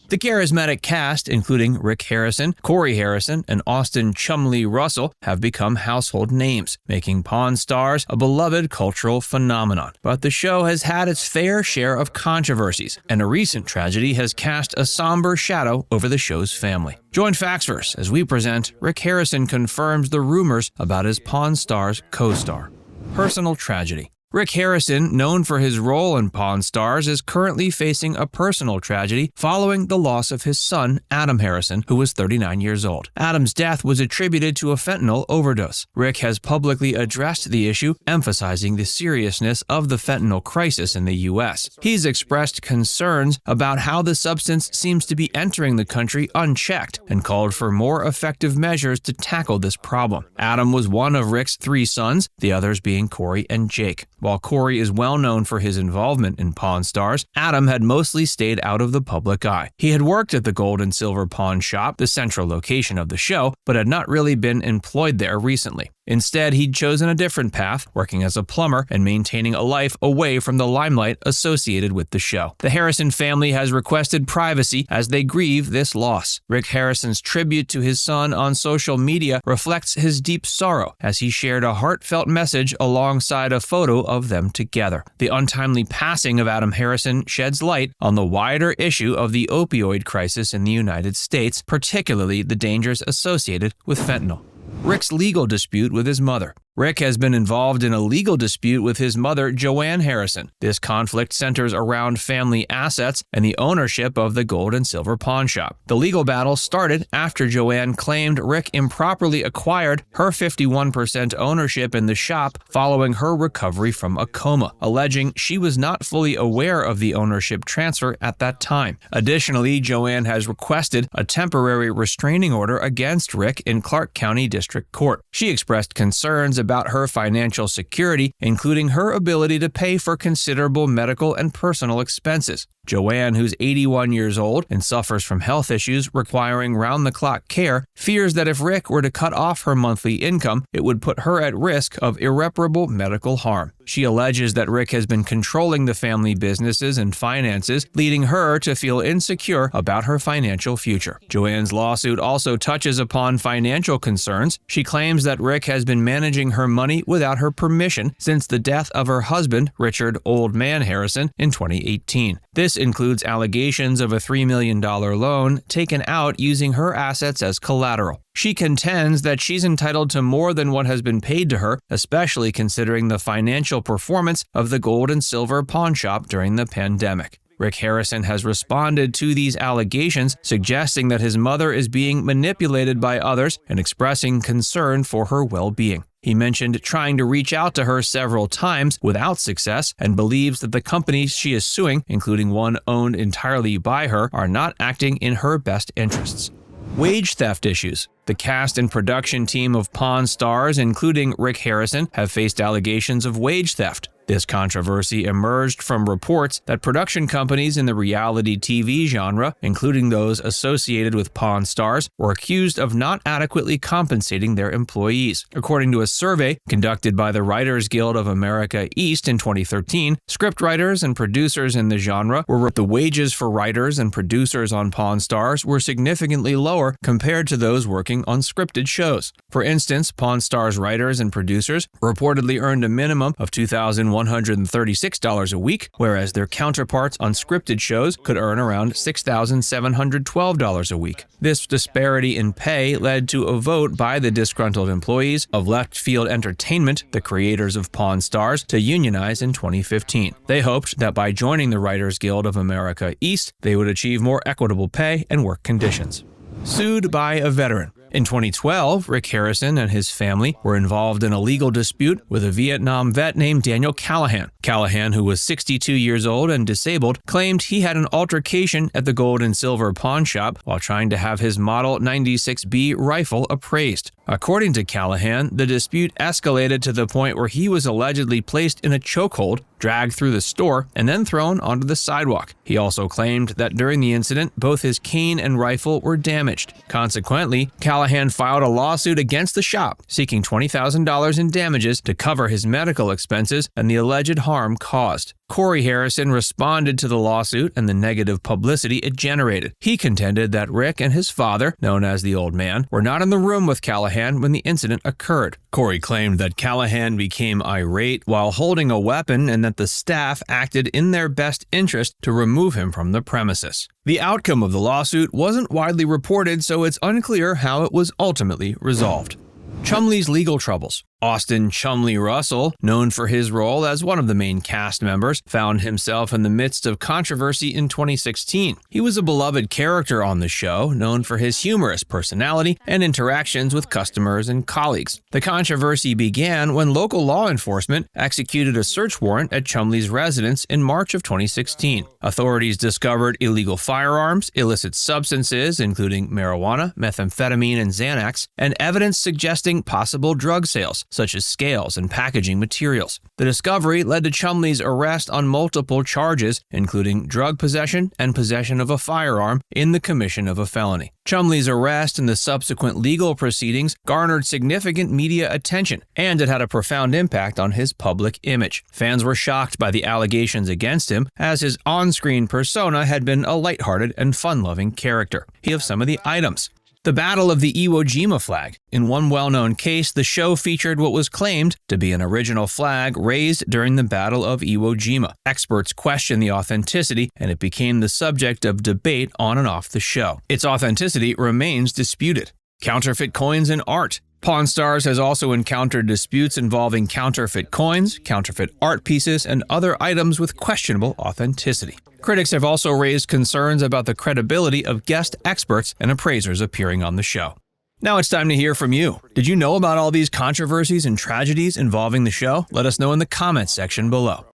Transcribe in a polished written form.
The charismatic cast, including Rick Harrison, Corey Harrison, and Austin Chumlee Russell, have become household names, making Pawn Stars a beloved cultural phenomenon. But the show has had its fair share of controversies, and a recent tragedy has cast a somber shadow over the show's family. Join Factsverse as we present Rick Harrison confirms the rumors about his Pawn Stars co-star. Personal tragedy. Rick Harrison, known for his role in Pawn Stars, is currently facing a personal tragedy following the loss of his son, Adam Harrison, who was 39 years old. Adam's death was attributed to a fentanyl overdose. Rick has publicly addressed the issue, emphasizing the seriousness of the fentanyl crisis in the U.S. He's expressed concerns about how the substance seems to be entering the country unchecked and called for more effective measures to tackle this problem. Adam was one of Rick's 3 sons, the others being Corey and Jake. While Corey is well known for his involvement in Pawn Stars, Adam had mostly stayed out of the public eye. He had worked at the Gold and Silver Pawn Shop, the central location of the show, but had not really been employed there recently. Instead, he'd chosen a different path, working as a plumber and maintaining a life away from the limelight associated with the show. The Harrison family has requested privacy as they grieve this loss. Rick Harrison's tribute to his son on social media reflects his deep sorrow as he shared a heartfelt message alongside a photo of them together. The untimely passing of Adam Harrison sheds light on the wider issue of the opioid crisis in the United States, particularly the dangers associated with fentanyl. Rick's legal dispute with his mother. Rick has been involved in a legal dispute with his mother, Joanne Harrison. This conflict centers around family assets and the ownership of the Gold and Silver Pawn Shop. The legal battle started after Joanne claimed Rick improperly acquired her 51% ownership in the shop following her recovery from a coma, alleging she was not fully aware of the ownership transfer at that time. Additionally, Joanne has requested a temporary restraining order against Rick in Clark County District Court. She expressed concerns about her financial security, including her ability to pay for considerable medical and personal expenses. Joanne, who's 81 years old and suffers from health issues requiring round-the-clock care, fears that if Rick were to cut off her monthly income, it would put her at risk of irreparable medical harm. She alleges that Rick has been controlling the family businesses and finances, leading her to feel insecure about her financial future. Joanne's lawsuit also touches upon financial concerns. She claims that Rick has been managing her money without her permission since the death of her husband, Richard Old Man Harrison, in 2018. This includes allegations of a $3 million loan taken out using her assets as collateral. She contends that she's entitled to more than what has been paid to her, especially considering the financial performance of the Gold and Silver Pawn Shop during the pandemic. Rick Harrison has responded to these allegations, suggesting that his mother is being manipulated by others and expressing concern for her well-being. He mentioned trying to reach out to her several times without success and believes that the companies she is suing, including one owned entirely by her, are not acting in her best interests. Wage theft issues. The cast and production team of Pawn Stars, including Rick Harrison, have faced allegations of wage theft. This controversy emerged from reports that production companies in the reality TV genre, including those associated with Pawn Stars, were accused of not adequately compensating their employees. According to a survey conducted by the Writers Guild of America East in 2013, scriptwriters and producers in the genre were the wages for writers and producers on Pawn Stars were significantly lower compared to those working on scripted shows. For instance, Pawn Stars writers and producers reportedly earned a minimum of $2,136 a week, whereas their counterparts on scripted shows could earn around $6,712 a week. This disparity in pay led to a vote by the disgruntled employees of Left Field Entertainment, the creators of Pawn Stars, to unionize in 2015. They hoped that by joining the Writers Guild of America East, they would achieve more equitable pay and work conditions. Sued by a veteran. In 2012, Rick Harrison and his family were involved in a legal dispute with a Vietnam vet named Daniel Callahan. Callahan, who was 62 years old and disabled, claimed he had an altercation at the Gold and Silver Pawn Shop while trying to have his Model 96B rifle appraised. According to Callahan, the dispute escalated to the point where he was allegedly placed in a chokehold dragged through the store, and then thrown onto the sidewalk. He also claimed that during the incident, both his cane and rifle were damaged. Consequently, Callahan filed a lawsuit against the shop, seeking $20,000 in damages to cover his medical expenses and the alleged harm caused. Corey Harrison responded to the lawsuit and the negative publicity it generated. He contended that Rick and his father, known as the Old Man, were not in the room with Callahan when the incident occurred. Corey claimed that Callahan became irate while holding a weapon and that the staff acted in their best interest to remove him from the premises. The outcome of the lawsuit wasn't widely reported, so it's unclear how it was ultimately resolved. Chumlee's legal troubles. Austin Chumlee Russell, known for his role as one of the main cast members, found himself in the midst of controversy in 2016. He was a beloved character on the show, known for his humorous personality and interactions with customers and colleagues. The controversy began when local law enforcement executed a search warrant at Chumlee's residence in March of 2016. Authorities discovered illegal firearms, illicit substances, including marijuana, methamphetamine, and Xanax, and evidence suggesting possible drug sales, such as scales and packaging materials. The discovery led to Chumlee's arrest on multiple charges, including drug possession and possession of a firearm in the commission of a felony. Chumlee's arrest and the subsequent legal proceedings garnered significant media attention, and it had a profound impact on his public image. Fans were shocked by the allegations against him, as his on-screen persona had been a lighthearted and fun-loving character. Here are some of the items. The Battle of the Iwo Jima flag. In one well-known case, the show featured what was claimed to be an original flag raised during the Battle of Iwo Jima. Experts questioned the authenticity, and it became the subject of debate on and off the show. Its authenticity remains disputed. Counterfeit coins and art. Pawn Stars has also encountered disputes involving counterfeit coins, counterfeit art pieces, and other items with questionable authenticity. Critics have also raised concerns about the credibility of guest experts and appraisers appearing on the show. Now it's time to hear from you. Did you know about all these controversies and tragedies involving the show? Let us know in the comments section below.